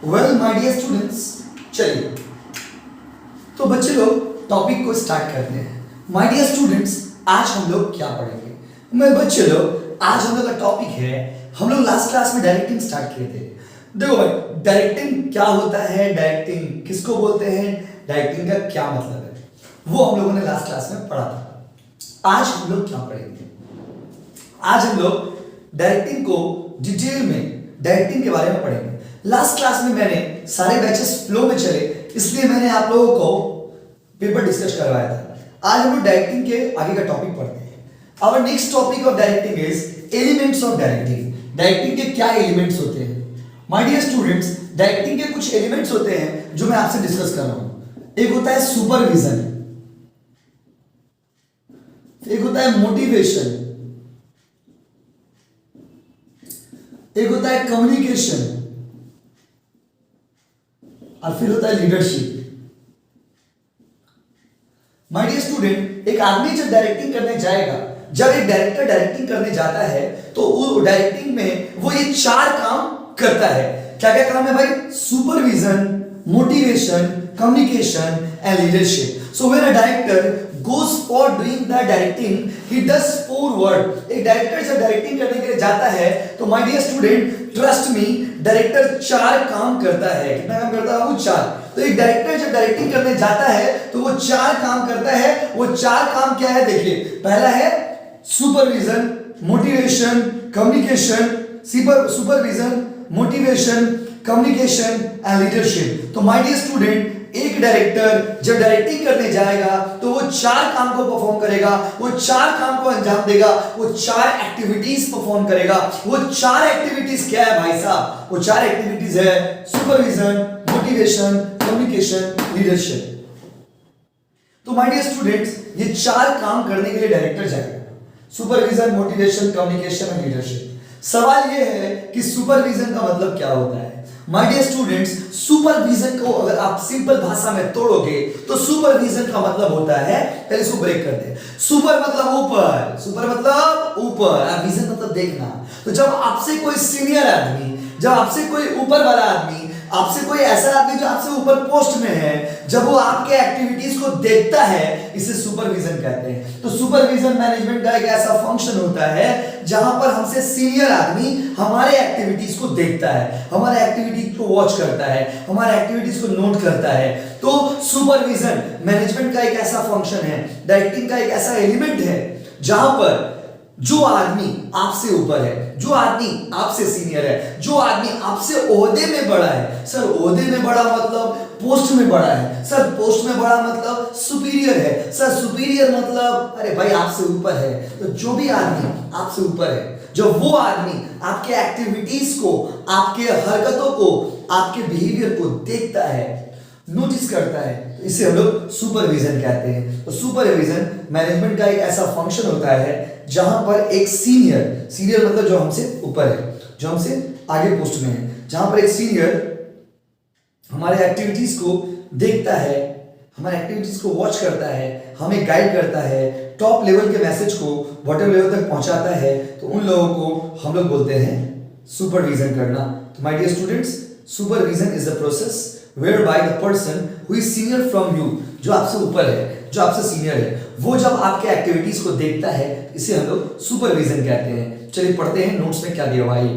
Well my dear students, चलिए तो बच्चे लोग टॉपिक को स्टार्ट करते हैं। माय डियर स्टूडेंट्स, आज हम लोग क्या पढ़ेंगे? मैं बच्चे लोग आज हम लोग का टॉपिक है, हम लोग लास्ट क्लास में डायरेक्टिंग स्टार्ट किए थे। देखो भाई, डायरेक्टिंग क्या होता है, डायरेक्टिंग किसको बोलते हैं, डायरेक्टिंग का क्या मतलब है, वो हम लोगों ने लास्ट क्लास में पढ़ा था। आज हम लोग क्या पढ़ेंगे? आज हम लोग डायरेक्टिंग को डिटेल में डायरेक्टिंग के बारे में पढ़ेंगे। लास्ट क्लास में मैंने सारे बैचेस फ्लो में चले, इसलिए मैंने आप लोगों को पेपर डिस्कस करवाया था। आज हम लोग डायरेक्टिंग के आगे का टॉपिक पढ़ते हैं। Our next topic of directing is elements of directing. Directing के क्या एलिमेंट्स होते हैं? माय डियर स्टूडेंट्स, डायरेक्टिंग के कुछ एलिमेंट्स होते हैं जो मैं आपसे डिस्कस कर रहा हूं। एक होता है सुपरविजन, एक होता है मोटिवेशन, एक होता है कम्युनिकेशन और फिर होता है लीडरशिप। माय डियर स्टूडेंट, एक आदमी जब डायरेक्टिंग करने जाएगा, जब एक डायरेक्टर डायरेक्टिंग करने जाता है तो वो डायरेक्टिंग में वो ये चार काम करता है। क्या क्या काम है भाई? Supervision, motivation, communication and leadership. So when a director goes for doing the directing, he does four work. एक डायरेक्टर जब डायरेक्टिंग करने के लिए जाता है तो my dear student, trust me, director चार काम करता है। कितना काम करता है वो? चार। तो एक डायरेक्टर जब डायरेक्टिंग करने जाता है तो वो चार काम करता है। वो चार काम क्या है? देखिए, पहला है supervision, motivation, communication, supervision, motivation, communication and leadership. तो माय डियर स्टूडेंट, एक डायरेक्टर जब डायरेक्टिंग करने जाएगा तो वो चार काम को परफॉर्म करेगा, वो चार काम को अंजाम देगा, वो चार एक्टिविटीज परफॉर्म करेगा। वो चार एक्टिविटीज क्या है भाई साहब? वो चार एक्टिविटीज है सुपरविजन, मोटिवेशन, कम्युनिकेशन, लीडरशिप। तो माय डियर स्टूडेंट्स, ये चार काम करने के लिए डायरेक्टर जाएगा, supervision, motivation, communication and leadership. सवाल ये है कि सुपरविजन का मतलब क्या होता है? माय डियर स्टूडेंट्स, सुपरविजन को अगर आप सिंपल भाषा में तोड़ोगे तो सुपरविजन का मतलब होता है, पहले इसको ब्रेक करते हैं। सुपर मतलब ऊपर, सुपर मतलब ऊपर, और विजन मतलब देखना। तो जब आपसे कोई सीनियर आदमी, जब आपसे कोई ऊपर वाला आदमी, आपसे कोई ऐसा आदमी जो आपसे ऊपर पोस्ट में है, जब वो आपके एक्टिविटीज को देखता है, इसे सुपरविजन कहते हैं। तो सुपरविजन मैनेजमेंट का एक ऐसा फंक्शन होता है जहां पर हमसे सीनियर आदमी हमारे एक्टिविटीज को देखता है, हमारे एक्टिविटीज को वॉच करता है, हमारे एक्टिविटीज को नोट करता है। तो सुपरविजन मैनेजमेंट का एक ऐसा फंक्शन है, डायरेक्टिंग का एक ऐसा एलिमेंट है जहां पर जो आदमी आपसे ऊपर है, जो आदमी आपसे सीनियर है, जो आदमी आपसे ओहदे में बड़ा है। सर ओहदे में बड़ा मतलब पोस्ट में बड़ा है। सर पोस्ट में बड़ा मतलब सुपीरियर है। सर सुपीरियर मतलब अरे भाई आपसे ऊपर है। तो जो भी आदमी आपसे ऊपर है, जो वो आदमी आपके एक्टिविटीज को, आपके हरकतों को, आपके बिहेवियर को देखता है, नोटिस करता है, तो इसे हम लोग सुपरविजन कहते हैं। तो सुपरविजन मैनेजमेंट का एक ऐसा फंक्शन होता है जहां पर एक सीनियर, सीनियर मतलब जो हमसे ऊपर है, जो हमसे आगे पोस्ट में है, जहां पर एक सीनियर हमारे एक्टिविटीज को देखता है, हमारे एक्टिविटीज को वॉच करता है, हमें गाइड करता है, टॉप लेवल के मैसेज को बॉटम लेवल तक पहुंचाता है। तो उन लोगों को हम लोग बोलते हैं सुपरविजन करना। तो my dear students, supervision is the process whereby the person who is senior from you, जो आपसे ऊपर है, जो आपसे सीनियर है, वो जब आपके एक्टिविटीज को देखता है, इसे हम लोग सुपरविजन कहते हैं। चलिए पढ़ते हैं नोट्स में क्या दिया हुआ है।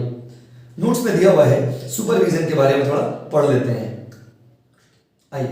नोट्स में दिया हुआ है, सुपरविजन के बारे में थोड़ा पढ़ लेते हैं। आइए,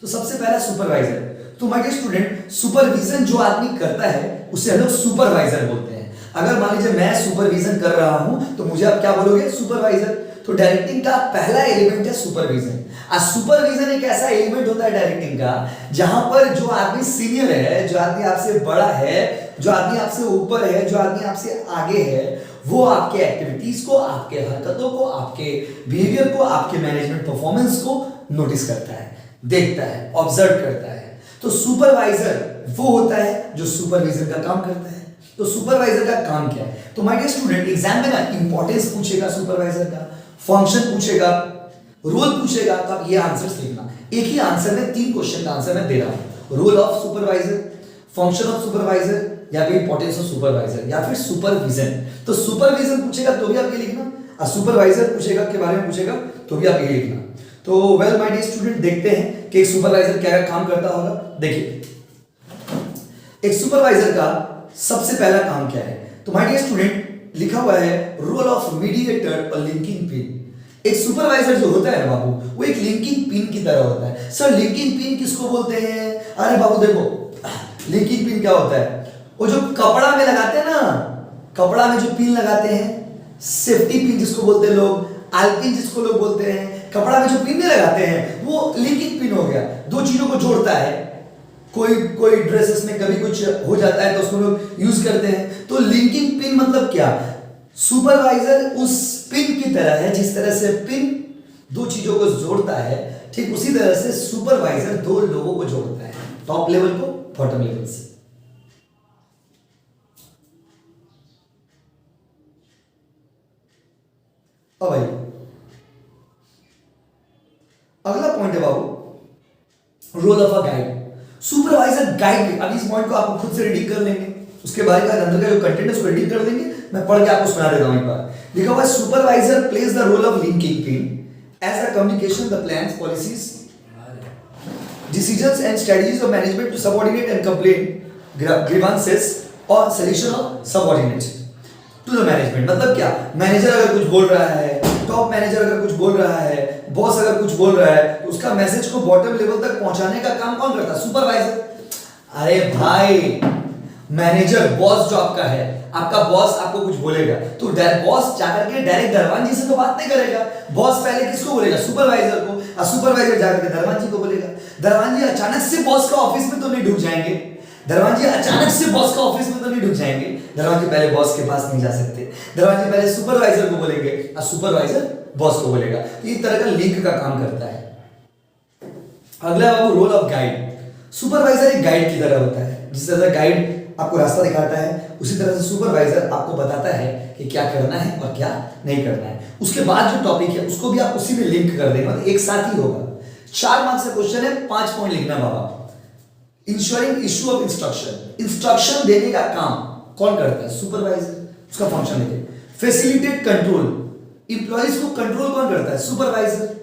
तो सबसे पहला सुपरवाइजर। तो माय डियर स्टूडेंट, सुपरविजन जो आदमी करता है उसे हम लोग सुपरवाइजर बोलते हैं। अगर मान लीजिए मैं सुपरविजन कर रहा हूं तो मुझे आप क्या बोलोगे? सुपरवाइजर। तो डायरेक्टिंग का पहला एलिमेंट है सुपरविजन। और सुपरविजन एक ऐसा एलिमेंट होता है डायरेक्टिंग का जहां पर जो आदमी सीनियर है, जो आदमी आपसे बड़ा है, जो आदमी आपसे ऊपर है, जो आदमी आपसे आगे है, वो आपके एक्टिविटीज को, आपके हरकतों को, आपके बिहेवियर को, आपके मैनेजमेंट परफॉर्मेंस को नोटिस करता है, देखता है, ऑब्जर्व करता है। तो सुपरवाइजर वो होता है जो सुपरविजन का काम करता है। तो सुपरवाइजर का काम क्या है? तो माय डियर स्टूडेंट, एग्जाम में ना इंपॉर्टेंस पूछेगा सुपरवाइजर का, फंक्शन पूछेगा, रोल पूछेगा, तो आप ये आंसर्स लिखना। एक ही आंसर में 3 क्वेश्चन का आंसर मैं दे रहा हूं। Role of supervisor, function of supervisor, या फिर इंपॉर्टेंस ऑफ सुपरवाइजर, या फिर सुपरविजन। तो सुपरविजन पूछेगा तो भी आप ये लिखना, सुपरवाइजर पूछेगा के बारे में पूछेगा तो भी आप यही लिखना। तो वेल माय डियर स्टूडेंट, देखते हैं कि एक सुपरवाइजर क्या क्या काम करता होगा। देखिए, एक सुपरवाइजर का सबसे पहला काम क्या है? तो माय डियर स्टूडेंट, लिखा हुआ है रोल ऑफ मीडिएटर और लिंकिंग पिन। एक सुपरवाइजर जो होता है ना बाबू, वो एक लिंकिंग पिन की तरह होता है। सर लिंकिंग पिन किसको बोलते हैं? अरे बाबू देखो, लिंकिंग पिन क्या होता है? वो जो कपड़ा में लगाते हैं ना, कपड़ा में जो पिन लगाते हैं, सेफ्टी पिन जिसको बोलते हैं लोग, आलपिन जिसको लोग बोलते हैं, कपड़ा में जो पिन लगाते हैं वो लिंकिंग पिन हो गया। दो चीजों को जोड़ता है। कोई ड्रेसेस में कभी कुछ हो जाता है तो उसको लोग यूज करते हैं। तो लिंकिंग पिन मतलब क्या? सुपरवाइजर उस पिन की तरह है, जिस तरह से पिन दो चीजों को जोड़ता है, ठीक उसी तरह से सुपरवाइजर दो लोगों को जोड़ता है, टॉप लेवल को बॉटम लेवल से। अब भाई अगला पॉइंट है बाबू, role of a guide. Supervisor guide, अब इस पॉइंट को आप खुद से रीडिंग कर लेंगे, उसके बारे का अंदर का जो कंटेंट है उसको रीडिंग कर लेंगे। मैं पढ़ के आपको सुना देता हूं एक बार। लिखा हुआ है supervisor plays the role of linking pin as the communication the plans policies decisions and strategies of management to subordinate and complaint grievances or solution of subordinate to the management। मतलब क्या? मैनेजर अगर कुछ बोल रहा है, top manager अगर कुछ बोल रहा है, बॉस अगर कुछ बोल रहा है, तो उसका मैसेज को बॉटम लेवल तक पहुंचाने का काम कौन करता है? सुपरवाइजर। अरे भाई, मैनेजर बॉस जो आपका है, आपका बॉस आपको कुछ बोलेगा तो बॉस जाकर के डायरेक्ट दरवान जी से तो बात नहीं करेगा। बॉस पहले किसको बोलेगा? सुपरवाइजर को, और सुपरवाइजर जाकर के दरवान जी को बोलेगा। दरवान जी अचानक से बॉस का ऑफिस में तो नहीं ढुक जाएंगे, दरवान जी अचानक से बॉस का ऑफिस में तो नहीं ढुक जाएंगे। दरवान जी पहले बॉस के पास नहीं जा सकते, दरवान जी पहले सुपरवाइजर को बोलेंगे और सुपरवाइजर बॉस को बोलेगा। इस तरह का लिंक का काम करता है। अगला बाबू, रोल ऑफ गाइड। सुपरवाइजर एक गाइड की तरह होता है। जिस तरह गाइड आपको रास्ता दिखाता है, उसी तरह से सुपरवाइजर आपको बताता है कि क्या करना है और क्या नहीं करना है। उसके बाद जो टॉपिक है उसको भी आप उसी में लिंक कर देंगे, मतलब एक साथ ही होगा। 4 मार्क्स का क्वेश्चन है, 5 पॉइंट लिखना बाबा। Ensuring issue of instruction, instruction देने का काम कौन करता है? सुपरवाइजर। उसका फंक्शन लिखे। फैसिलिटेट कंट्रोल, इंप्लॉइज को कंट्रोल कौन करता है? Supervisor.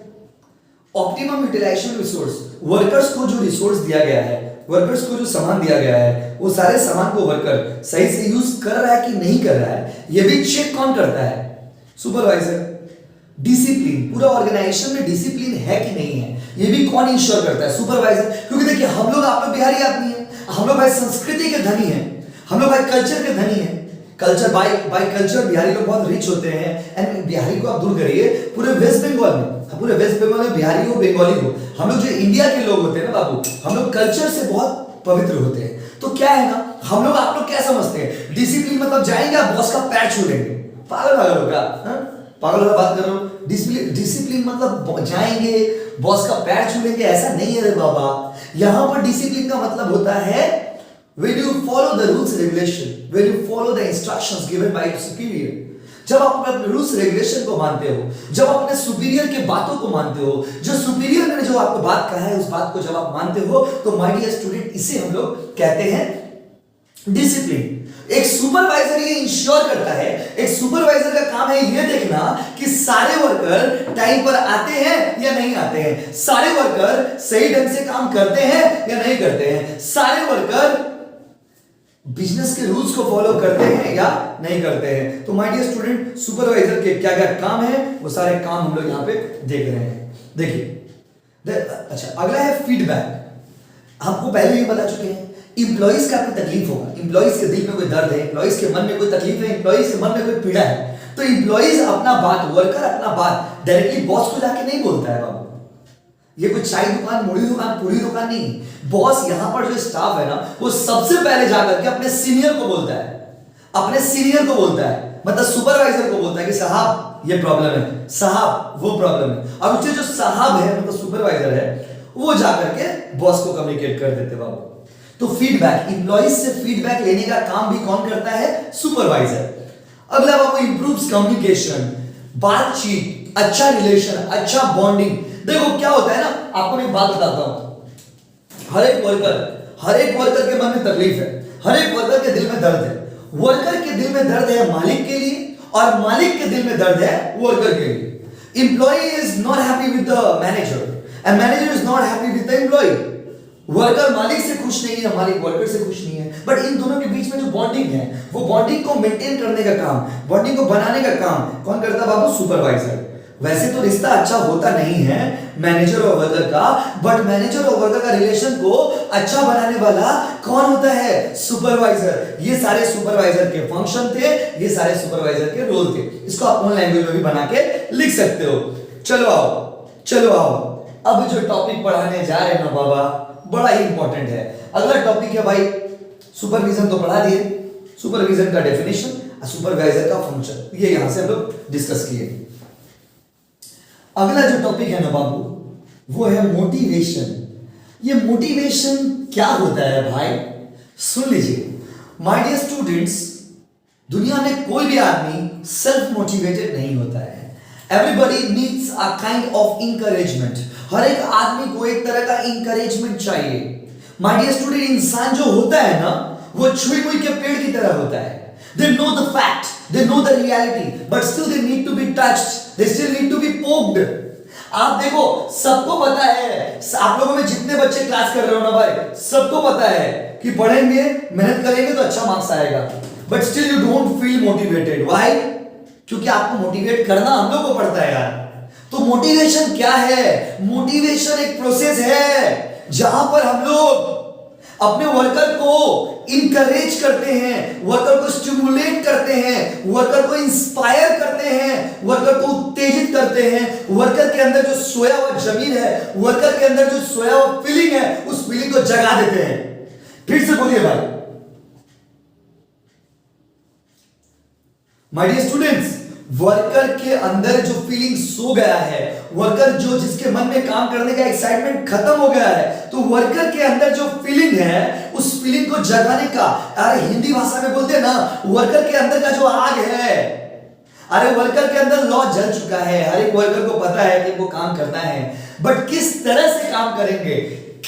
Optimum utilisation resource, workers को जो रिसोर्स दिया गया है, वर्कर्स को जो सामान दिया गया है, वो सारे सामान को वर्कर सही से यूज कर रहा है कि नहीं कर रहा है, ये भी चेक कौन करता है? सुपरवाइजर। डिसिप्लिन, पूरा ऑर्गेनाइजेशन में डिसिप्लिन है कि नहीं है, ये भी कौन इंश्योर करता है? सुपरवाइजर। क्योंकि देखिए, हम लोग, आप लोग बिहारी आदमी है, हम लोग भाई संस्कृति के धनी है, हम लोग भाई कल्चर के धनी है। कल्चर बाय कल्चर बिहारी लोग बहुत रिच होते हैं। एंड बिहारी को आप दूर करिए, पूरे वेस्ट बंगाल में, पूरे वेस्ट बंगाल में बिहारी हो, बंगाली हो, हम लोग जो इंडिया के लोग होते हैं ना बाबू, हम लोग कल्चर से बहुत पवित्र होते हैं। तो क्या है ना, हम लोग, आप लोग क्या समझते हैं? डिसिप्लिन मतलब जाएंगे आप बॉस का पैर छू लेंगे। पागल पागल होगा, पागल वाला बात कर रहा हूं। डिसिप्लिन मतलब जाएंगे बॉस का पैर छू लेंगे, ऐसा नहीं है रे बाबा। यहां पर डिसिप्लिन का मतलब होता है when you follow the rules regulation, when you follow the instructions given by your superior। जब आप अपने रूल्स रेगुलेशन को मानते हो, जब आप अपने सुपीरियर के बातों को मानते हो, जो सुपीरियर ने जो आपको बात कहा है उस बात को जब आप मानते हो, तो माय डियर स्टूडेंट, इसे हम लोग कहते हैं डिसिप्लिन। एक सुपरवाइजर ये इंश्योर करता है, एक सुपरवाइजर का काम है ये देखना कि सारे वर्कर टाइम पर आते हैं या नहीं आते हैं, सारे वर्कर सही ढंग से काम करते हैं या नहीं करते हैं, सारे वर्कर बिजनेस के रूल्स को फॉलो करते हैं या नहीं करते हैं। तो माय डियर स्टूडेंट, सुपरवाइजर के क्या क्या काम है वो सारे काम हम लोग यहाँ पे देख रहे हैं। देखिए, अच्छा अगला है फीडबैक। आपको पहले ही बता चुके हैं, इंप्लॉइज का कोई तकलीफ होगा, इंप्लॉइज के दिल में कोई दर्द है, इंप्लॉइज के मन में कोई तकलीफ है, इंप्लॉइज के मन में कोई पीड़ा है, तो इंप्लॉइज अपना बात, वर्कर अपना बात डायरेक्टली बॉस को जाके नहीं बोलता है बाबू। ये कोई चाय दुकान, मुड़ी दुकान, पूरी दुकान नहीं। बॉस यहां पर जो स्टाफ है ना, वो सबसे पहले जाकर के अपने सीनियर को बोलता है, अपने सीनियर को बोलता है, मतलब सुपरवाइजर को बोलता है कि साहब ये प्रॉब्लम है, साहब वो प्रॉब्लम है। और उससे जो साहब है मतलब सुपरवाइजर है, वो जाकर के बॉस को कम्युनिकेट कर देते बाबू। तो फीडबैक, इंप्लॉइज से फीडबैक लेने का काम भी कौन करता है? सुपरवाइजर। अगला बाबू, इंप्रूव्स कम्युनिकेशन, बातचीत, अच्छा रिलेशन, अच्छा बॉन्डिंग। देखो क्या होता है ना, आपको मैं एक बात बताता हूं, हर एक वर्कर के मन में तकलीफ है, हर एक वर्कर के दिल में दर्द है। वर्कर के दिल में दर्द है मालिक के लिए और मालिक के दिल में दर्द है वर्कर के लिए। Employee is not happy with the manager and manager is not happy with the employee. Worker मालिक से खुश नहीं है, मालिक वर्कर से खुश नहीं है, बट इन दोनों के बीच में जो बॉन्डिंग है वो बॉन्डिंग को मेंटेन करने का काम, बॉन्डिंग को बनाने का काम कौन करता है बाबू? सुपरवाइजर। वैसे तो रिश्ता अच्छा होता नहीं है मैनेजर और वर्कर का, बट मैनेजर और वर्कर का रिलेशन को अच्छा बनाने वाला कौन होता है? सुपरवाइजर। ये सारे सुपरवाइजर के फंक्शन थे, ये सारे सुपरवाइजर के रोल थे। इसको आप ओन लैंग्वेज में भी बना के लिख सकते हो। चलो आओ अब जो टॉपिक पढ़ाने जा रहे हैं ना बाबा, बड़ा ही इंपॉर्टेंट है। अगला टॉपिक है भाई, सुपरविजन तो पढ़ा दिए, सुपरविजन का डेफिनेशन, सुपरवाइजर का फंक्शन, ये यहां से हम लोग डिस्कस किए। अगला जो टॉपिक है ना बाबू, वो है मोटिवेशन। ये मोटिवेशन क्या होता है भाई? सुन लीजिए माय डियर स्टूडेंट्स, दुनिया में कोई भी आदमी सेल्फ मोटिवेटेड नहीं होता है। Everybody needs a kind of encouragement. हर एक आदमी को एक तरह का इंकरेजमेंट चाहिए। माय डियर स्टूडेंट, इंसान जो होता है ना, वो छुई मुई के पेड़ की तरह होता है। They know the fact, they know the reality, but still they need to be touched, they still need to be poked. आप देखो, सबको पता है, आप लोगों में जितने बच्चे क्लास कर रहे हो ना भाई, सबको पता है कि पढ़ेंगे, मेहनत करेंगे तो अच्छा मार्क्स आएगा, but still you don't feel motivated. Why? क्योंकि आपको मोटिवेट करना हम लोग को पड़ता है यार। तो मोटिवेशन क्या है? मोटिवेशन एक प्रोसेस है जहां पर हम लोग अपने वर्कर को इंकरेज करते हैं, वर्कर को स्टिमुलेट करते हैं, वर्कर को इंस्पायर करते हैं, वर्कर को उत्तेजित करते हैं, वर्कर के अंदर जो सोया हुआ जमीन है, वर्कर के अंदर जो सोया हुआ फीलिंग है, उस फीलिंग को जगा देते हैं। फिर से बोलिए भाई। माय डियर स्टूडेंट्स, वर्कर के अंदर जो फीलिंग सो गया है, वर्कर जो जिसके मन में काम करने का एक्साइटमेंट खत्म हो गया है, तो वर्कर के अंदर जो फीलिंग है, उस फीलिंग को जगाने का, अरे हिंदी भाषा में बोलते हैं ना, वर्कर के अंदर का जो आग है, अरे वर्कर के अंदर लौ जल चुका है। हर एक वर्कर को पता है कि वो काम करना है, बट किस तरह से काम करेंगे,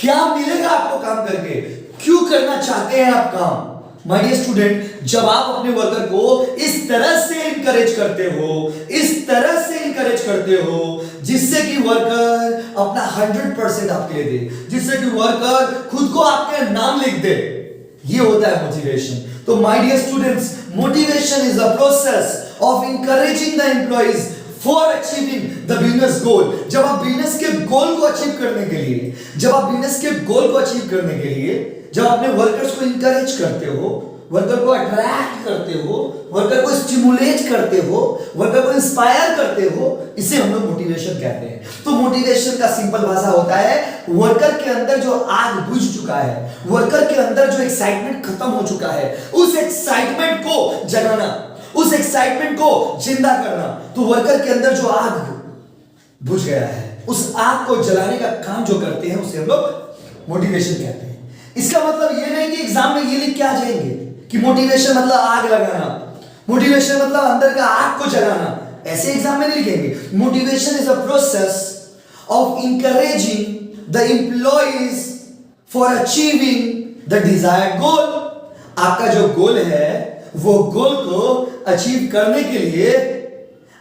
क्या मिलेगा आपको काम करके, क्यों करना चाहते हैं आप काम? माय डियर स्टूडेंट, जब आप अपने वर्कर को इस तरह से इंकरेज करते हो, इस तरह से इंकरेज करते हो जिससे कि वर्कर अपना 100% आपके लिए दे, जिससे कि वर्कर खुद को आपके नाम लिख दे, ये होता है मोटिवेशन। तो my dear students, motivation is a process of encouraging the employees for achieving the business goal. जब आप बिजनेस के गोल को अचीव करने के लिए, जब आप बिजनेस के गोल को अचीव करने के लिए, जब अपने वर्कर्स को इंकरेज करते हो, वर्कर को अट्रैक्ट करते हो, वर्कर को स्टिमुलेट करते हो, वर्कर को इंस्पायर करते हो, इसे हम लोग मोटिवेशन कहते हैं। तो मोटिवेशन का सिंपल भाषा होता है, वर्कर के अंदर जो आग बुझ चुका है, वर्कर के अंदर जो एक्साइटमेंट खत्म हो चुका है, उस एक्साइटमेंट को जगाना, उस एक्साइटमेंट को जिंदा करना। तो वर्कर के अंदर जो आग बुझ गया है, उस आग को जलाने का काम जो करते हैं, उसे हम लोग मोटिवेशन कहते हैं। इसका मतलब ये नहीं कि एग्जाम में ये लिख के आ जाएंगे कि मोटिवेशन मतलब आग लगाना, मोटिवेशन मतलब अंदर का आग को जलाना, ऐसे एग्जाम में नहीं लिखेंगे। Motivation is a process of encouraging the employees for achieving the desired goal. आपका जो गोल है, वो गोल को अचीव करने के लिए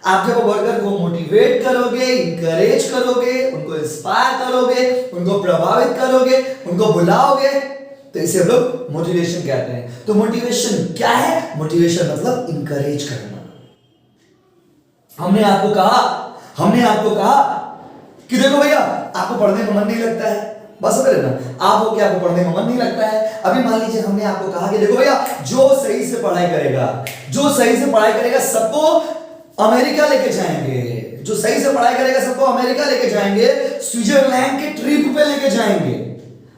आप जब वर्कर को मोटिवेट करोगे, इंकरेज करोगे, उनको इंस्पायर करोगे, उनको प्रभावित करोगे, उनको बुलाओगे, तो इसे हम लोग मोटिवेशन कहते हैं। तो मोटिवेशन क्या है? मोटिवेशन मतलब इंकरेज करना। हमने आपको कहा कि देखो भैया, आपको पढ़ने में मन नहीं लगता है, बस समझ ना, आप हो क्या, आपको पढ़ने में मन नहीं लगता है। अभी मान लीजिए हमने आपको कहा कि देखो भैया, जो सही से पढ़ाई करेगा सबको अमेरिका लेके जाएंगे, जो सही से पढ़ाई करेगा सबको अमेरिका लेके जाएंगे, स्विट्जरलैंड के ट्रिप पे लेके जाएंगे,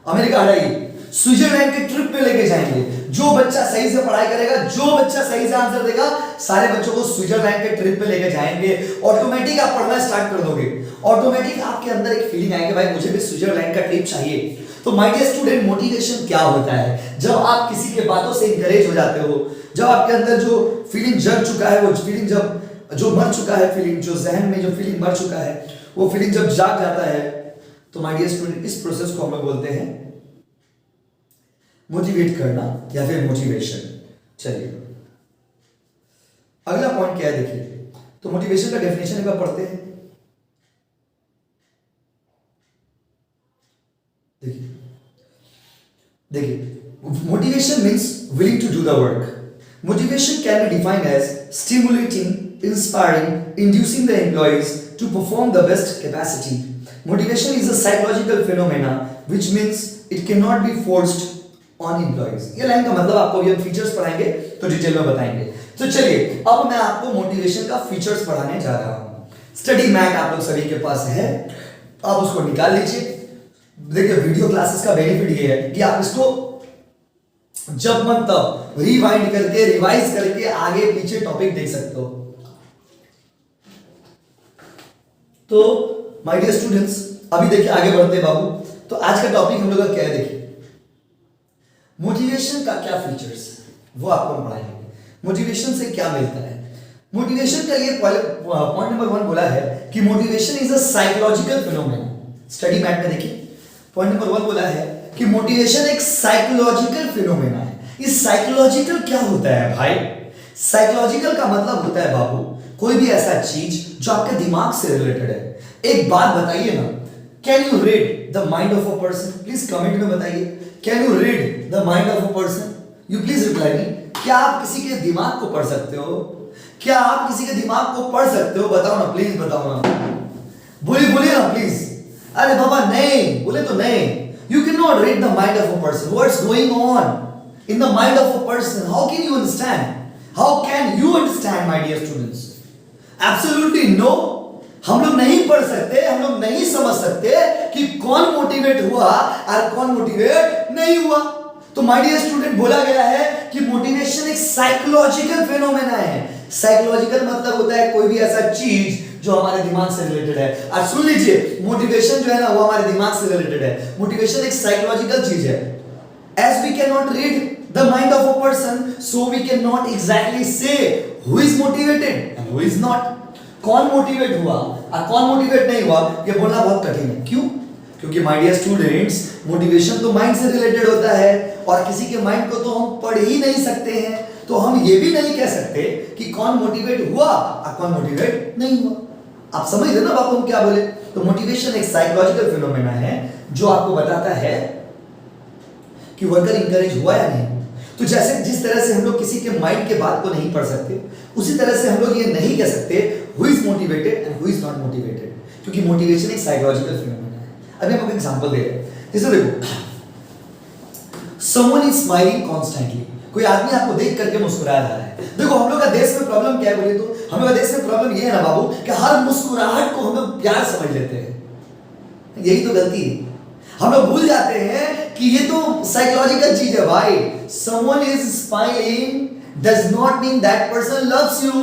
अमेरिका हटाइए, स्विट्जरलैंड के ट्रिप पे लेके जाएंगे। जो बच्चा सही से पढ़ाई करेगा, जो बच्चा सही से आंसर देगा, सारे बच्चों को स्विट्जरलैंड के ट्रिप पे लेके जाएंगे। ऑटोमेटिक आप पढ़ना स्टार्ट कर दोगे, ऑटोमेटिक आपके अंदर एक फीलिंग आएगी, भाई मुझे भी स्विट्जरलैंड का ट्रिप चाहिए। तो माय डियर स्टूडेंट, मोटिवेशन क्या होता है? जब आप किसी के बातों से इंकरेज हो जाते हो, जब आपके अंदर जो फीलिंग जग चुका है, वो फीलिंग जो मर चुका है, फीलिंग जो जहन में जो फीलिंग मर चुका है, वो फीलिंग जब जाग जाता है, तो माय डियर स्टूडेंट, इस प्रोसेस को हम लोग बोलते हैं मोटिवेट करना या फिर मोटिवेशन। चलिए अगला पॉइंट क्या है देखिए, तो मोटिवेशन का डेफिनेशन एक बार पढ़ते हैं। देखिए देखिए motivation means willing to do the work. Motivation can be defined as stimulating, inspiring, inducing the employees to perform the best capacity. Motivation is a psychological phenomena which means it can not be forced on employees. ये line का मतलब आपको अभी हम features पढ़ाएंगे तो detail में बताएंगे। तो चलिए अब मैं आपको मोटिवेशन का फीचर्स पढ़ाने जा रहा हूं। स्टडी मैट आप लोग सभी के पास है, आप उसको निकाल लीजिए। देखिए वीडियो क्लासेस का बेनिफिट ये है कि आप इसको जब मन तब रिवाइंड करके रिवाइज करके आगे पीछे टॉपिक देख सकते हो। तो माय डियर स्टूडेंट्स अभी देखिए आगे बढ़ते हैं बाबू। तो आज का टॉपिक हम लोग का क्या है देखिए, मोटिवेशन का क्या फीचर्स वो आपको हम पढ़ाएंगे। मोटिवेशन से क्या मिलता है। मोटिवेशन का ये पॉइंट नंबर 1 बोला है कि motivation is a psychological phenomena. Study mat में देखिए पॉइंट नंबर 1 बोला है कि मोटिवेशन एक साइकोलॉजिकल फिनोमेना है। इस साइकोलॉजिकल क्या होता है भाई? साइकोलॉजिकल का मतलब होता है बाबू कोई भी ऐसा चीज जो आपके दिमाग से रिलेटेड है। एक बात बताइए ना, can you read the mind of a person? Please comment में बताइए, can you read the mind of a person? You please reply me. क्या आप किसी के दिमाग को पढ़ सकते हो? क्या आप किसी के दिमाग को पढ़ सकते हो? बताओ ना, प्लीज बताओ ना, बोलिए बोलिए ना प्लीज। अरे बाबा नहीं बोले तो नहीं। You cannot read the mind of a person. What's going on in the mind of a person? How can you understand? How can you understand, my dear students? Absolutely no. हम लोग नहीं पढ़ सकते, हम लोग नहीं समझ सकते कि कौन मोटिवेट हुआ और कौन मोटिवेट नहीं हुआ। तो माय डियर स्टूडेंट बोला गया है कि मोटिवेशन एक साइकोलॉजिकल फिनोमेना है। साइकोलॉजिकल मतलब होता है कोई भी ऐसा चीज जो हमारे दिमाग से रिलेटेड है। और सुन लीजिए मोटिवेशन जो है ना वो हमारे दिमाग से रिलेटेड है। मोटिवेशन एक साइकोलॉजिकल चीज है। As we can not read the mind of a person so we can not exactly say who is motivated and who is not. कौन मोटिवेट हुआ और कौन मोटिवेट नहीं हुआ ये बोलना बहुत कठिन है। क्यों? क्योंकि माय डियर स्टूडेंट्स मोटिवेशन तो माइंड से रिलेटेड होता है और किसी के माइंड को तो हम पढ़ ही नहीं सकते हैं। तो हम ये भी नहीं कह सकते कि कौन मोटिवेट हुआ और कौन मोटिवेट नहीं हुआ। आप समझ रहे ना बाबू हम क्या बोले? तो मोटिवेशन एक साइकोलॉजिकल फिनोमेना है जो आपको बताता है कि वर्कर इंकरेज हुआ या नहीं। तो जैसे जिस तरह से हम लोग किसी के माइंड के बात को नहीं पढ़ सकते उसी तरह से हम लोग ये नहीं कह सकते who is motivated and who is not motivated, क्योंकि मोटिवेशन एक साइकोलॉजिकल फिनोमेना है। अभी हम आपको एग्जांपल दे रहे हैं। जैसे देखो समवन इज स्माइलिंग कॉन्स्टेंटली, कोई आदमी आपको देख करके मुस्कुरा रहा है। देखो हम लोग का देश में प्रॉब्लम क्या है बोले तो हम लोग का देश में प्रॉब्लम ये है ना बाबू कि हर मुस्कुराहट को हम लोग प्यार समझ लेते हैं। यही तो गलती है। हम लोग भूल जाते हैं कि ये तो साइकोलॉजिकल चीज है भाई। Someone is smiling does not mean that person loves you.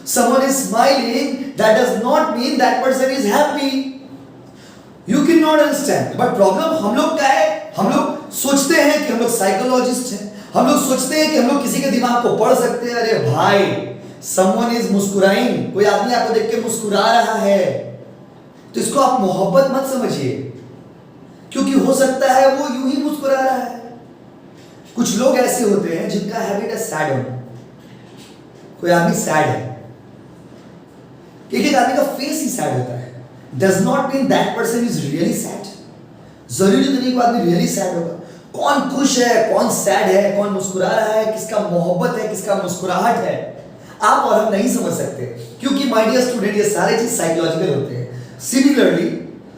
Someone is smiling that does not mean that person is happy. You cannot understand. But problem हम लोग का है, हम लोग सोचते हैं कि हम लोग साइकोलॉजिस्ट हैं। हम लोग सोचते हैं कि हम लोग किसी के दिमाग को पढ़ सकते हैं। अरे भाई someone is मुस्कुराइंग, कोई आदमी आपको देख के मुस्कुरा रहा है तो इसको आप मोहब्बत मत समझिए, क्योंकि हो सकता है वो यूं ही मुस्कुरा रहा है। कुछ लोग ऐसे होते हैं जिनका हैबिट है सैड होना। कोई आदमी सैड है, एक आदमी का फेस ही सैड होता है, does not mean that person is really sad. जरूरी तो नहीं कि आदमी रियली सैड होगा। कौन खुश है, कौन सैड है, कौन मुस्कुरा रहा है, किसका मोहब्बत है, किसका मुस्कुराहट है, आप और हम नहीं समझ सकते, क्योंकि माय डियर स्टूडेंट ये सारे चीज साइकोलॉजिकल होते हैं।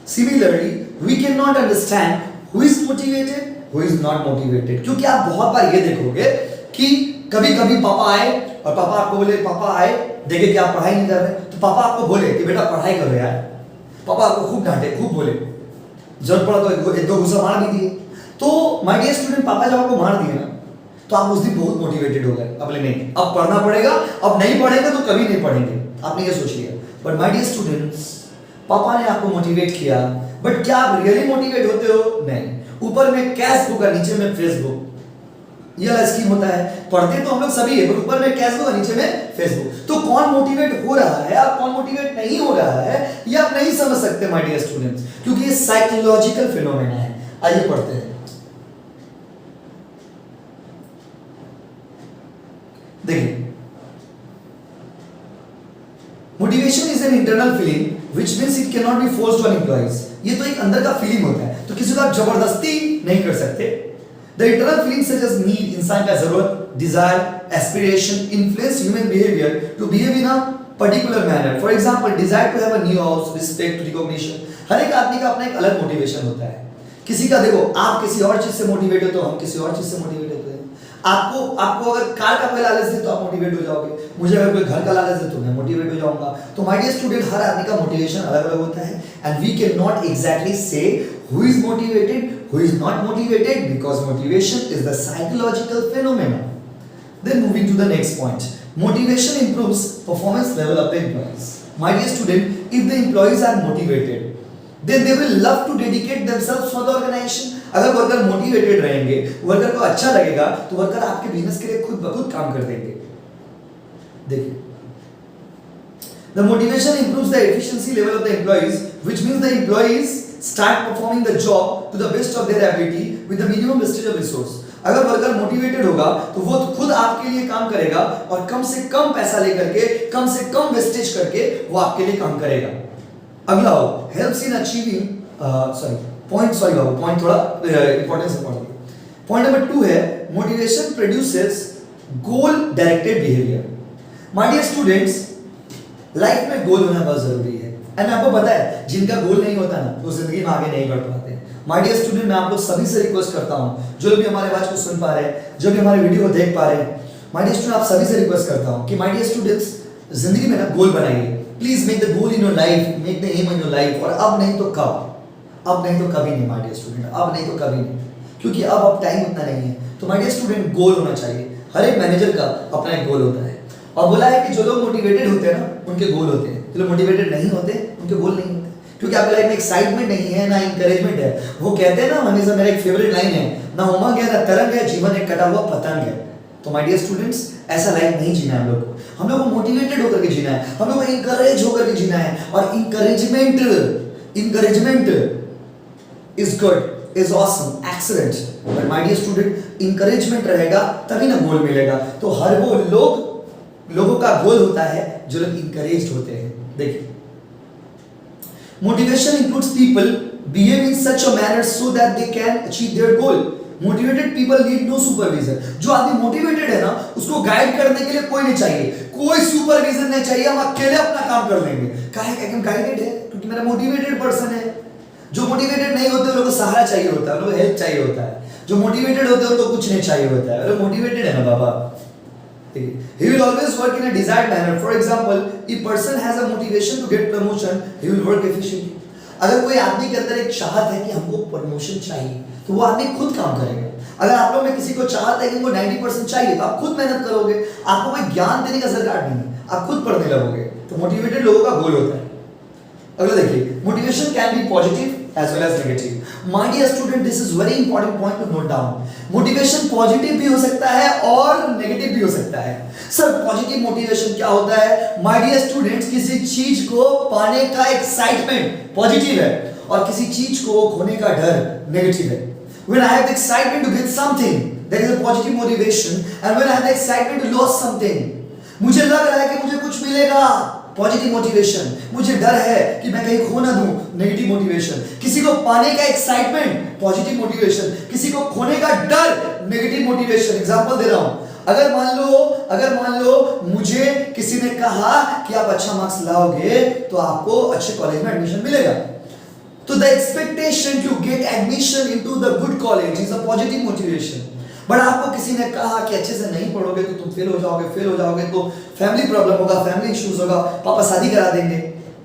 Similarly we can not understand who is motivated, who is not motivated, क्योंकि आप बहुत बार ये देखोगे कि कभी कभी पापा आए और पापा आपको बोले, पापा आए देखे कि आप पढ़ाई नहीं कर रहे तो पापा आपको बोले कि बेटा पढ़ाई करो यार। पापा आपको खूब डांटे, खूब बोले, जरूरत पड़ा तो एक दो घुसा मार भी दिए। तो माय डियर स्टूडेंट पापा जब आपको मार दिए ना तो आप उस दिन बहुत मोटिवेटेड हो गए। अब बोले नहीं अब पढ़ना पड़ेगा, अब नहीं पढ़ेंगे तो कभी नहीं पढ़ेंगे, आपने ये सोच लिया। बट माय डियर स्टूडेंट्स पापा ने आपको मोटिवेट किया, बट क्या आप रियली मोटिवेट होते हो? नहीं। ऊपर में कैश बुक और नीचे में फेसबुक, ये वाला स्कीम होता है। पढ़ते तो हम लोग सभी है, पर ऊपर में कैश बुक और नीचे में फेसबुक। तो कौन मोटिवेट हो रहा है और कौन मोटिवेट नहीं हो रहा है ये आप नहीं समझ सकते माय डियर स्टूडेंट्स, क्योंकि ये साइकोलॉजिकल फिनोमेना है। आइए पढ़ते हैं। देखिए an internal feeling which means it can not be forced on employees. ये तो एक अंदर का फीलिंग होता है, तो किसी को आप जबरदस्ती नहीं कर सकते। The internal feeling such as need, इंसान का जरूरत, desire, aspiration influence human behaviour to behave in a particular manner. For example desire to have a new house, respect, recognition. हर एक आदमी का अपना एक अलग मोटिवेशन होता है। किसी का देखो, आप किसी और चीज से मोटिवेट होते हो, हम किसी और चीज से मोटिवेट होते हैं। आपको अगर कार का कोई लालच दे तो आप मोटिवेट हो जाओगे, मुझे अगर कोई घर का लालच दे तो मैं मोटिवेट हो जाऊंगा। तो माय डियर स्टूडेंट, हर आदमी का मोटिवेशन अलग अलग होता है and we can not exactly say who is motivated, who is not motivated, because motivation is the psychological phenomena. Then moving to the next point, motivation improves performance level of the employees. My dear student, if the employees are motivated, then they will love to dedicate themselves for the organization. अगर worker motivated रहेंगे, worker को अच्छा लगेगा, तो worker आपके business के लिए खुद ब खुद काम कर देंगे। देखिए, the motivation improves the efficiency level of the employees, which means the employees start performing the job to the best of their ability with the minimum wastage of resource. अगर वर्कर मोटिवेटेड होगा तो वो खुद आपके लिए काम करेगा और कम से कम पैसा लेकर के, कम से कम वेस्टेज करके वो आपके लिए काम करेगा। अगला हो, हेल्प्स इन अचीविंग पॉइंट थोड़ा इंपॉर्टेंस पॉइंट। पॉइंट नंबर 2 है motivation produces goal directed behaviour. My dear students, life में गोल होना बहुत जरूरी है एंड आपको पता है जिनका गोल नहीं होता ना वो जिंदगी में आगे नहीं बढ़ पाते। माय डियर स्टूडेंट, मैं आप लोग सभी से रिक्वेस्ट करता हूं, जो भी हमारे बात को सुन पा रहे हैं, जो भी हमारे वीडियो को देख पा रहे हैं, माय डियर स्टूडेंट, आप सभी से रिक्वेस्ट करता हूं कि माय डियर स्टूडेंट्स, जिंदगी में ना गोल बनाइए। Please make the goal in your life, make the aim in your life. और अब नहीं तो कब, अब नहीं तो कभी नहीं माय डियर स्टूडेंट, अब नहीं तो कभी नहीं, क्योंकि अब टाइम उतना नहीं है। तो माय डियर स्टूडेंट, गोल होना चाहिए। हर एक मैनेजर का अपना एक गोल होता है और बोला है कि जो लोग मोटिवेटेड होते हैं ना उनके गोल होते हैं, जो लोग मोटिवेटेड नहीं होते उनके गोल नहीं होते, क्योंकि आपकी लाइफ में एक्साइटमेंट नहीं है ना इंकरेजमेंट है। वो कहते हैं ना, हमेशा मेरा एक फेवरेट लाइन है, ना उमंग है ना तरंग है, जीवन एक कटा हुआ पतंग है। तो माय डियर स्टूडेंट्स, ऐसा लाइफ नहीं जीना है हम लोग को। हम लोग को मोटिवेटेड होकर के जीना है, हम लोग को इंकरेज होकर के जीना है। और encouragement is good, is awesome, excellent, but my dear student, encouragement रहेगा तभी ना गोल मिलेगा। तो हर वो लोगों का गोल होता है जो लोग इंकरेज्ड होते हैं। देखिए, motivation includes people behave in such a manner so that they can achieve their goal. Motivated people need no supervision. जो आदमी मोटिवेटेड है ना उसको गाइड करने के लिए कोई नहीं चाहिए, कोई सुपरविजन नहीं चाहिए, हम अकेले अपना काम कर लेंगे। काहे कि हम गाइडेड है, क्योंकि मेरा मोटिवेटेड पर्सन है। जो मोटिवेटेड नहीं होते उन लोगों को सहारा चाहिए होता है, उन लोगों को हेल्प चाहिए होता है। जो मोटिवेटेड होते हैं उनको कुछ नहीं चाहिए होता है। अरे मोटिवेटेड है ना बाबा, he will always work in a desired manner. For example, if person has a motivation to get promotion, he will work efficiently. अगर कोई आदमी के अंदर एक चाहत है कि हमको प्रमोशन चाहिए तो वो आदमी खुद काम करेगा। अगर आप लोग में किसी को चाहत है कि उनको 90% चाहिए तो आप खुद मेहनत करोगे, आपको कोई ज्ञान देने का सरकार नहीं है, आप खुद पढ़ने लगोगे। तो मोटिवेटेड लोगों का गोल होता है। अगला देखिए, motivation can B positive as well as negative. My dear student, this is very important point to note down. Motivation positive भी हो सकता है और नेगेटिव भी हो सकता है। सर पॉजिटिव मोटिवेशन क्या होता है? माय डियर स्टूडेंट्स, किसी चीज को पाने का एक्साइटमेंट पॉजिटिव है और किसी चीज को खोने का डर नेगेटिव है। When I have the excitement to get something, that is a positive motivation, and when I have the excitement to lose something, मुझे लग रहा है कि मुझे कुछ मिलेगा, पॉजिटिव मोटिवेशन। मुझे डर है कि मैं कहीं खो ना दूं, नेगेटिव मोटिवेशन। किसी को पाने का एक्साइटमेंट, पॉजिटिव मोटिवेशन। किसी को खोने का डर, नेगेटिव मोटिवेशन। एग्जांपल दे रहा हूं, अगर मान लो मुझे किसी ने कहा कि आप अच्छा मार्क्स लाओगे तो आपको अच्छे कॉलेज में एडमिशन मिलेगा, तो the expectation to get admission into the good college is a positive motivation. But आपको किसी ने कहा कि अच्छे से नहीं पढ़ोगे तो तुम फेल हो जाओगे तो फैमिली प्रॉब्लम होगा, फैमिली इश्यूज होगा, पापा शादी करा देंगे,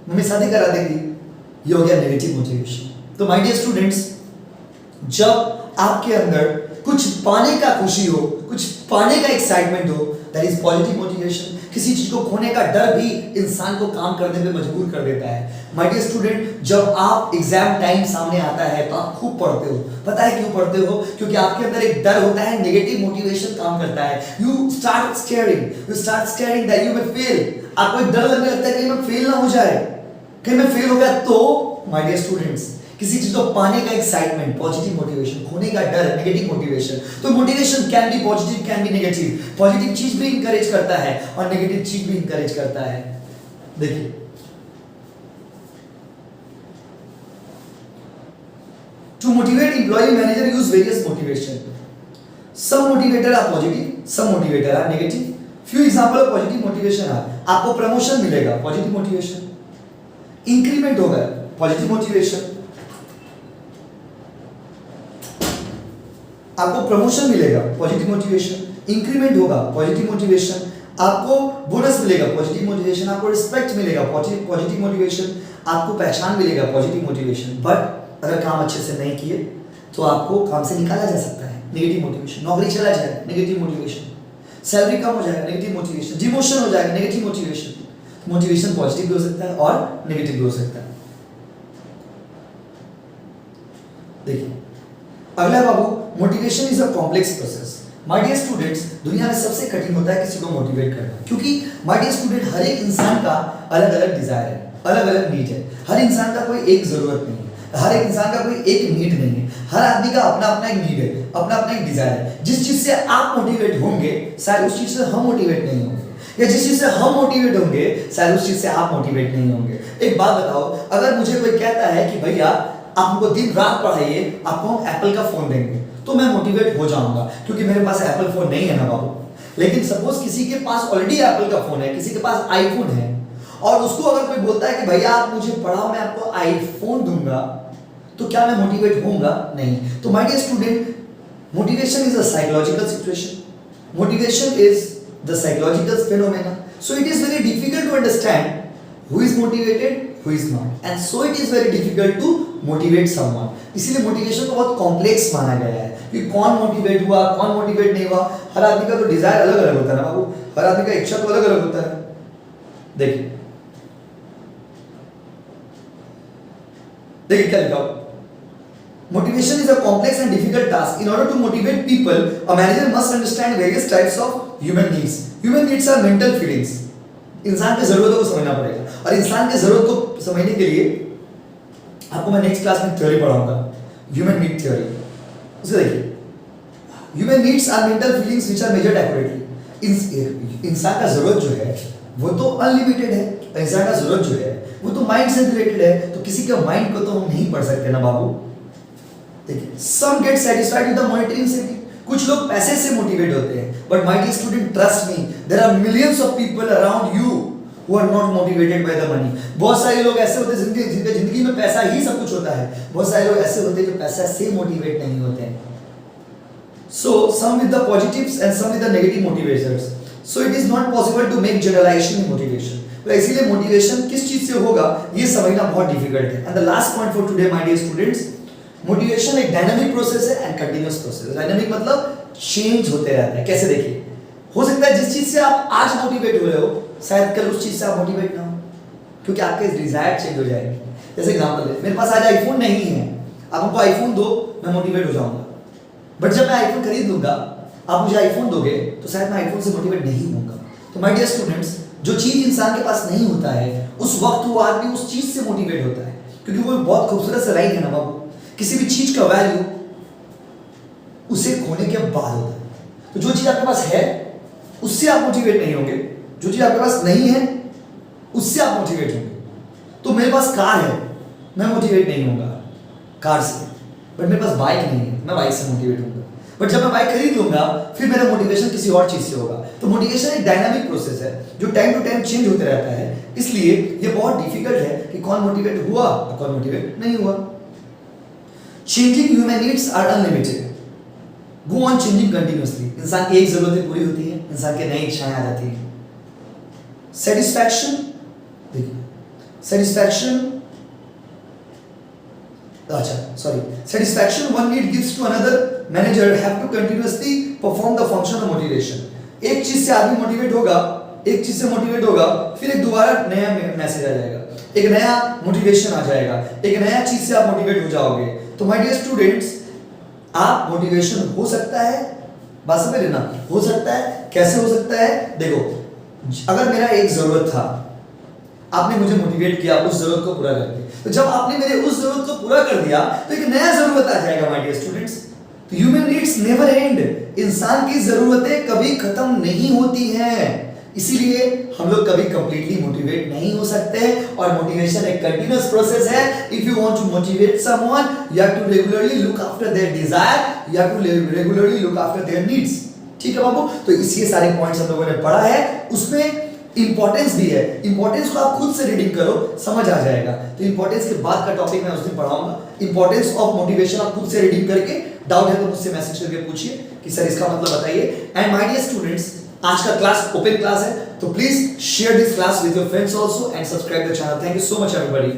मम्मी शादी करा देंगी, ये हो गया नेगेटिव मोटिवेशन। तो माय डियर स्टूडेंट्स, जब आपके अंदर कुछ पाने का खुशी हो, कुछ पाने का एक्साइटमेंट हो, दैट इज पॉजिटिव मोटिवेशन। किसी चीज को खोने का डर भी इंसान को काम करने पे मजबूर कर देता है। माय डियर स्टूडेंट, जब आप एग्जाम टाइम सामने आता है तो आप खूब पढ़ते हो। पता है क्यों पढ़ते हो? क्योंकि आपके अंदर एक डर होता है, नेगेटिव मोटिवेशन काम करता है। You start squaring that you may fail. आपको एक डर लगने लगता है कि मैं फेल ना हो जाए, कहीं मैं फेल हो गया तो। माय डियर स्टूडेंट्स, किसी चीज को पाने का एक्साइटमेंट, पॉजिटिव मोटिवेशन, खोने का डर, नेगेटिव मोटिवेशन। तो motivation can B positive, can be negative. Positive चीज भी इंकरेज करता है और नेगेटिव चीज भी इंकरेज करता है। देखिए, To motivate employee, manager use various motivation. Some motivator are positive, some motivator are negative. Few example of positive motivation are, आपको प्रमोशन मिलेगा, पॉजिटिव मोटिवेशन. इंक्रीमेंट होगा, पॉजिटिव मोटिवेशन. आपको प्रमोशन मिलेगा, पॉजिटिव मोटिवेशन. इंक्रीमेंट होगा, positive motivation. आपको bonus मिलेगा, positive motivation. आपको respect मिलेगा, पॉजिटिव मोटिवेशन. आपको पहचान मिलेगा, पॉजिटिव मोटिवेशन. बट अगर काम अच्छे से नहीं किए तो आपको काम से निकाला जा सकता है, नेगेटिव मोटिवेशन. नौकरी चला जाएगा, नेगेटिव मोटिवेशन. सैलरी कम हो जाएगा, नेगेटिव मोटिवेशन. डिमोशन हो जाएगा, नेगेटिव मोटिवेशन. मोटिवेशन पॉजिटिव भी हो सकता है और नेगेटिव भी हो सकता है. देखिए अगला बाबू, motivation is a complex process. My dear students, दुनिया में सबसे कठिन होता है किसी को मोटिवेट करना, क्योंकि माय डियर स्टूडेंट हर एक इंसान का अलग अलग डिजायर है, अलग अलग नीड है. हर इंसान का कोई एक जरूरत नहीं है, हर एक इंसान का कोई एक नीड नहीं है. हर आदमी का अपना अपना एक नीड है, अपना अपना एक डिजायर है. जिस चीज से आप मोटिवेट होंगे शायद उस चीज से हम मोटिवेट नहीं होंगे, या जिस चीज से हम मोटिवेट होंगे शायद उस चीज से आप मोटिवेट नहीं होंगे. एक बात बताओ, अगर मुझे कोई कहता है कि भैया आप हमको दिन रात पढ़ाइए, आपको हम एप्पल का फोन देंगे, तो मैं मोटिवेट हो जाऊंगा, क्योंकि मेरे पास एप्पल फोन नहीं है ना बाबू. लेकिन सपोज किसी के पास ऑलरेडी एप्पल का फोन है, किसी के पास आईफोन है, और उसको अगर कोई बोलता है कि भैया आप मुझे पढ़ाओ, मैं आपको आईफोन दूंगा, तो क्या मैं मोटिवेट होऊंगा? नहीं. तो my dear student, motivation is a psychological situation. Motivation is the psychological phenomena. So it is very difficult to understand who is motivated, who is not, and so it is very difficult to motivate someone. इसीलिए motivation को बहुत complex माना गया है कि कौन motivate हुआ, कौन मोटिवेट नहीं हुआ. हर आदमी का तो डिजायर अलग अलग होता है ना बाबू, हर आदमी का इच्छा तो अलग अलग होता है. देखिए देखिए क्या लिखा. Motivation is a complex and difficult task. In order to motivate people, a manager must understand various types of human needs. Human needs are mental feelings. इंसान की जरूरतों को समझना पड़ेगा, और इंसान की जरूरत को समझने के लिए आपको मैं नेक्स्ट क्लास में थ्योरी पढ़ाऊंगा, ह्यूमन नीड थ्योरी. उसे देखिए, human needs are mental feelings which are measured accurately. इंसान का जरूरत जो है वो तो अनलिमिटेड है, इंसान का जरूरत जो है वो तो माइंड से रिलेटेड है, तो किसी के माइंड को तो हम नहीं पढ़ सकते ना बाबू. देखिए, some get satisfied with the monitoring setting. कुछ लोग पैसे से मोटिवेट होते हैं, but my dear student trust me, there are millions of people around you who are not motivated by the money. बहुत सारे लोग ऐसे होते हैं जिनके जिंदगी में पैसा ही सब कुछ होता है. बहुत सारे लोग ऐसे होते हैं जो पैसा से मोटिवेट नहीं होते हैं. So some with the positives and some with the negative motivations. So it is not possible to make generalisation in motivation. तो इसीलिए मोटिवेशन किस चीज से होगा ये समझना बहुत डिफिकल्ट है. And the last point for today my dear students, motivation एक डायनामिक प्रोसेस है एंड कंटीन्यूअस प्रोसेस. डायनामिक मतलब चेंज होते रहता है. कैसे देखिए, हो सकता है जिस चीज से आप आज मोटिवेट हो रहे हो शायद कल उस चीज से आप मोटिवेट ना हो, क्योंकि आपके डिजायर चेंज हो जाएंगे. जैसे एग्जांपल ले, मेरे पास आज आईफोन नहीं है, आप हमको आईफोन दो, मैं मोटिवेट हो जाऊंगा. बट जब मैं आईफोन खरीद लूंगा, आप मुझे आईफोन दोगे, तो शायद मैं आईफोन से मोटिवेट नहीं होऊंगा. तो माय डियर स्टूडेंट्स, जो चीज इंसान के पास नहीं होता है उस वक्त वो आदमी उस चीज से मोटिवेट होता है, क्योंकि वो बहुत खूबसूरत सा लाइन है ना बाबू, किसी भी चीज का वैल्यू उसे खोने के बाद होता है. तो जो चीज आपके पास है उससे आप मोटिवेट नहीं होंगे, जो चीज आपके पास नहीं है उससे आप मोटिवेट होंगे. तो मेरे पास कार है, मैं मोटिवेट नहीं होऊंगा कार से, बट मेरे पास बाइक नहीं है, मैं बाइक से मोटिवेट होऊंगा. बट जब मैं बाइक खरीद लूंगा फिर मेरा मोटिवेशन किसी और चीज से होगा. तो मोटिवेशन एक डायनामिक प्रोसेस है जो टाइम टू टाइम चेंज होते रहता है. इसलिए ये बहुत डिफिकल्ट है कि कौन मोटिवेट हुआ और कौन मोटिवेट नहीं हुआ. Changing human needs are unlimited, go on changing continuously. इंसान की एक जरूरतें पूरी होती है, इंसान के नई इच्छाएं आ जाती हैं. सेटिस्फैक्शन, देखिए सेटिस्फैक्शन, अच्छा sorry, satisfaction one need gives to another manager have to continuously perform the function of motivation. एक चीज से आदमी मोटिवेट होगा, एक चीज से मोटिवेट होगा, फिर एक दोबारा नया मैसेज आ जाएगा, एक नया मोटिवेशन आ जाएगा, एक नया चीज से आप मोटिवेट हो जाओगे. तो माय डियर स्टूडेंट्स, आप मोटिवेशन हो सकता है, बात समझ लेना, हो सकता है. कैसे हो सकता है? देखो, अगर मेरा एक जरूरत था, आपने मुझे मोटिवेट किया उस जरूरत को पूरा करके, तो जब आपने मेरे उस जरूरत को पूरा कर दिया तो एक नया जरूरत आ जाएगा my dear students. Human needs never end. इंसान की जरूरतें कभी खत्म नहीं होती हैं. इसीलिए हम लोग कभी कंप्लीटली मोटिवेट नहीं हो सकते हैं और मोटिवेशन एक कंटिन्यूअस प्रोसेस है. If you want to motivate someone you have to regularly look after their desire, you have to regularly look after their needs. ठीक है बाबू, तो इसके सारे पॉइंट्स हम लोगों ने पढ़ा है. उसमें इंपॉर्टेंस भी है. इंपॉर्टेंस को आप खुद से रीडिंग करो, समझ आ जाएगा. तो इंपॉर्टेंस के बाद का टॉपिक मैं उस दिन पढ़ाऊंगा. इंपॉर्टेंस ऑफ मोटिवेशन आप खुद से रीडिंग करके, डाउट है तो मुझसे मैसेज करके पूछिए कि सर इसका मतलब बताइए. एंड माय डियर स्टूडेंट्स, आज का क्लास ओपन क्लास है, तो please share this class with your friends also and subscribe the channel. Thank you so much everybody.